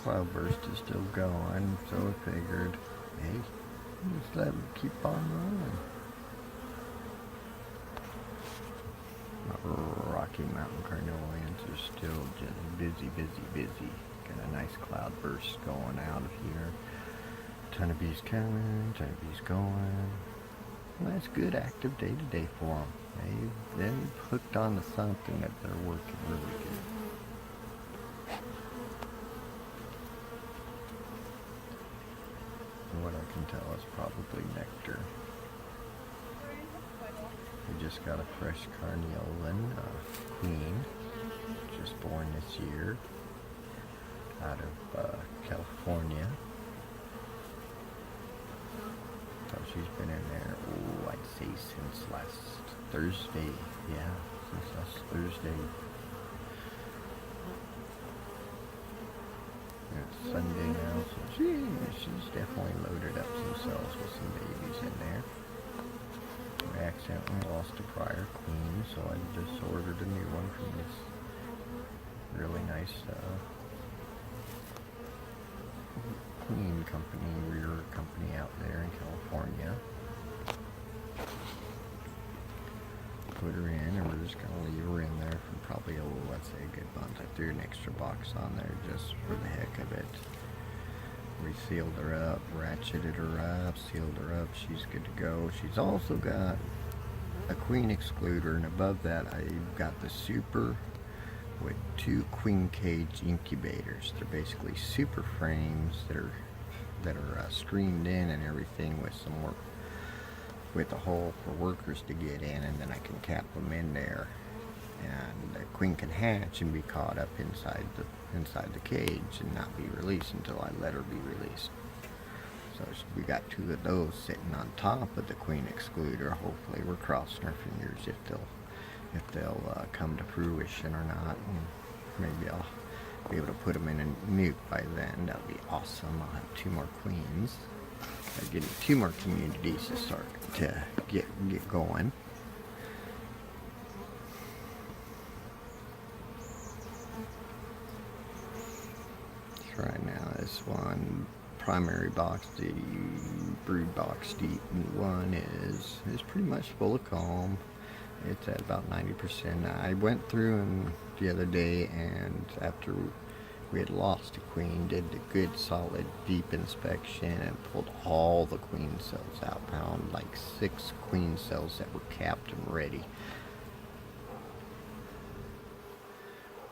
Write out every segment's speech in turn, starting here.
cloudburst is still going, so I figured, hey, just let it keep on rolling. Rocky Mountain carnelians are still just busy. Got a nice cloudburst going out of here. Ton of bees coming, ton of bees going. Nice, good, active day-to-day for them. They've hooked on to something that they're working really good. What I can tell is probably nectar. We just got a fresh carnelian queen, just born this year, out of California. So she's been in there, I'd say since last Thursday. Yeah, since last Thursday. It's Sunday now, so she's definitely loaded up some cells with some babies in there. I accidentally lost a prior queen, so I just ordered a new one from this really nice queen company, rear company out there in California. Put her in, and we're just going to leave her in there for probably, let's say a good month. I threw an extra box on there just for the heck of it. We sealed her up, ratcheted her up, sealed her up. She's good to go. She's also got a queen excluder, and above that I've got the super with 2 queen cage incubators. They're basically super frames that are screened in and everything with some work, with a hole for workers to get in, and then I can cap them in there, and the queen can hatch and be caught up inside the cage and not be released until I let her be released. So we got 2 of those sitting on top of the queen excluder. Hopefully we're crossing our fingers if they'll come to fruition or not, and maybe I'll be able to put them in a nuke by then. That'll be awesome. I'll have 2 more queens. I'm getting 2 more communities to start to get going. So right now, this one primary box, the brood box deep one is pretty much full of comb. It's at about 90%. I went through and the other day, and after we had lost a queen, did a good solid deep inspection and pulled all the queen cells out. Found like 6 queen cells that were capped and ready.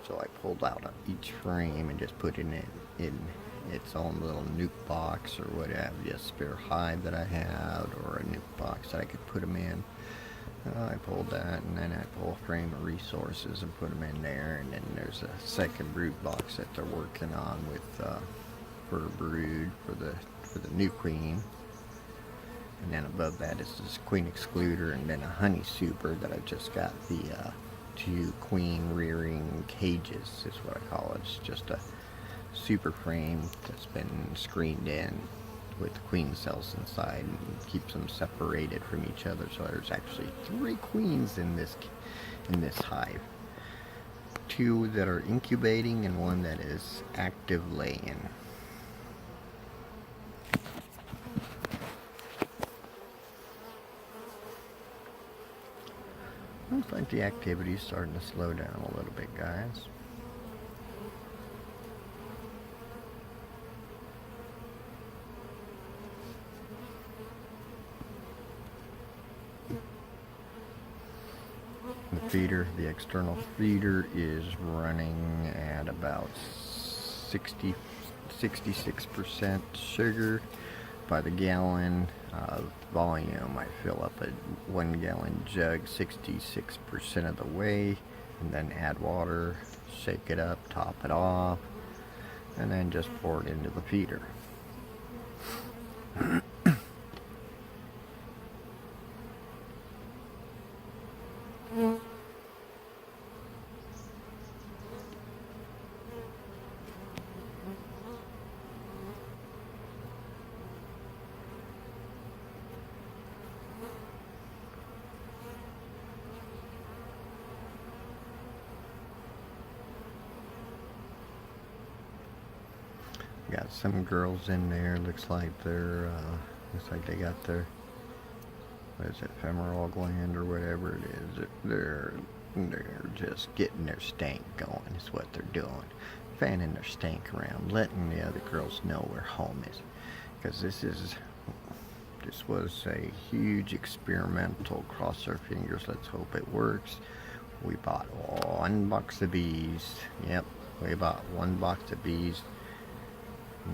So I pulled out each frame and just put it in its own little nuke box or whatever, a spare hive that I had, or a nuke box that I could put them in. I pulled that, and then I pull a frame of resources and put them in there, and then there's a second brood box that they're working on with for a brood for the new queen, and then above that is this queen excluder, and then a honey super that I just got the 2 queen rearing cages is what I call it. It's just a super frame that's been screened in with the queen cells inside and keeps them separated from each other. So there's actually 3 queens in this hive. 2 that are incubating and 1 that is active laying. Looks like the activity is starting to slow down a little bit, guys. The feeder, the external feeder, is running at about 66% sugar by the gallon. Volume, I fill up a 1 gallon jug 66% of the way, and then add water, shake it up, top it off, and then just pour it into the feeder. Got some girls in there. Looks like they got their, what is it, femoral gland or whatever it is. They're just getting their stank going. Is what they're doing. Fanning their stank around, letting the other girls know where home is. Because this was a huge experimental. Cross our fingers. Let's hope it works. We bought 1 box of bees. Yep, we bought 1 box of bees.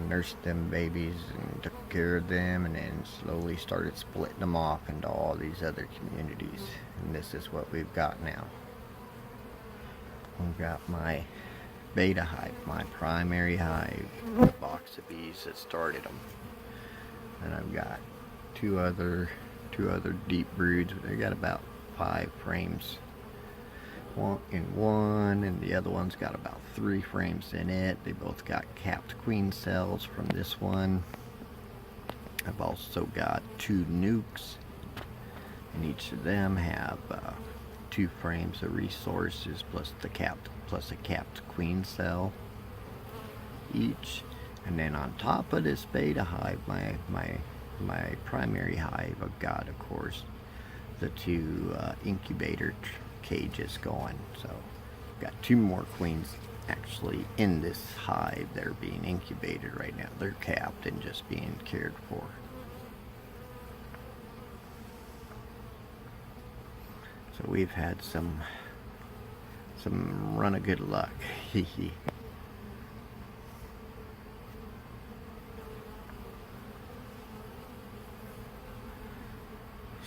Nursed them babies and took care of them, and then slowly started splitting them off into all these other communities. And this is what we've got now. We've got my beta hive, my primary hive, the box of bees that started them. And I've got two other deep broods. They got about 5 frames. One in one, and the other one's got about 3 frames in it. They both got capped queen cells from this one. I've also got 2 nukes, and each of them have 2 frames of resources plus a capped queen cell each. And then on top of this beta hive, my primary hive, I've got, of course, the 2 incubator cages going. So I've got 2 more queens actually in this hive. They're being incubated right now. They're capped and just being cared for. So we've had some run of good luck.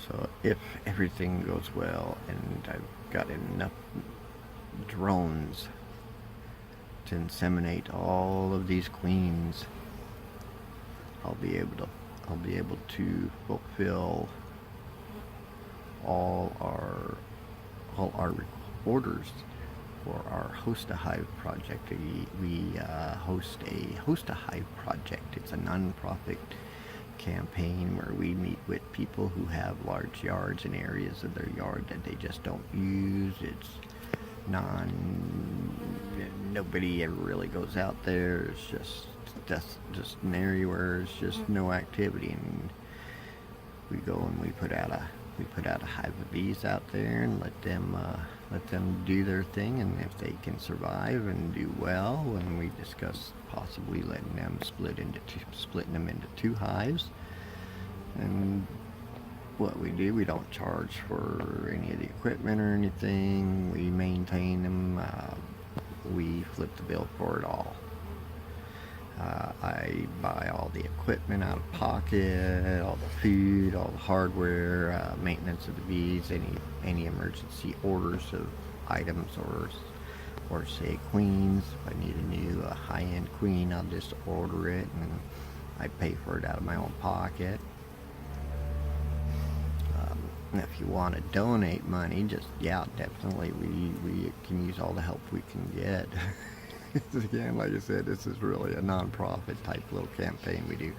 So if everything goes well and I've got enough drones to inseminate all of these queens, I'll be able to fulfill all our orders for our Host a Hive project. We host a Hive project. It's a non-profit campaign where we meet with people who have large yards and areas of their yard that they just don't use. It's nobody ever really goes out there. It's just an area where there's just no activity, and we go and we put out a hive of bees out there and let them do their thing, and if they can survive and do well, and we discuss possibly letting them splitting them into 2 hives. And what we do, we don't charge for any of the equipment or anything. We maintain them. We flip the bill for it all. I buy all the equipment out of pocket, all the food, all the hardware, maintenance of the bees, any emergency orders of items, or say queens. If I need a new high-end queen, I'll just order it and I pay for it out of my own pocket. And if you want to donate money, definitely we can use all the help we can get. Again, like I said, this is really a non-profit type little campaign we do.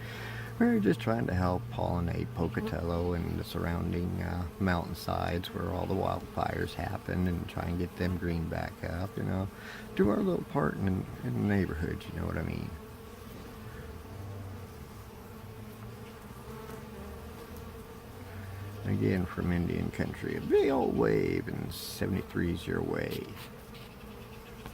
We're just trying to help pollinate Pocatello and the surrounding mountainsides where all the wildfires happen, and try and get them green back up, do our little part in the neighborhood, you know what I mean. Again, from Indian country, a big old wave, and 73's your way.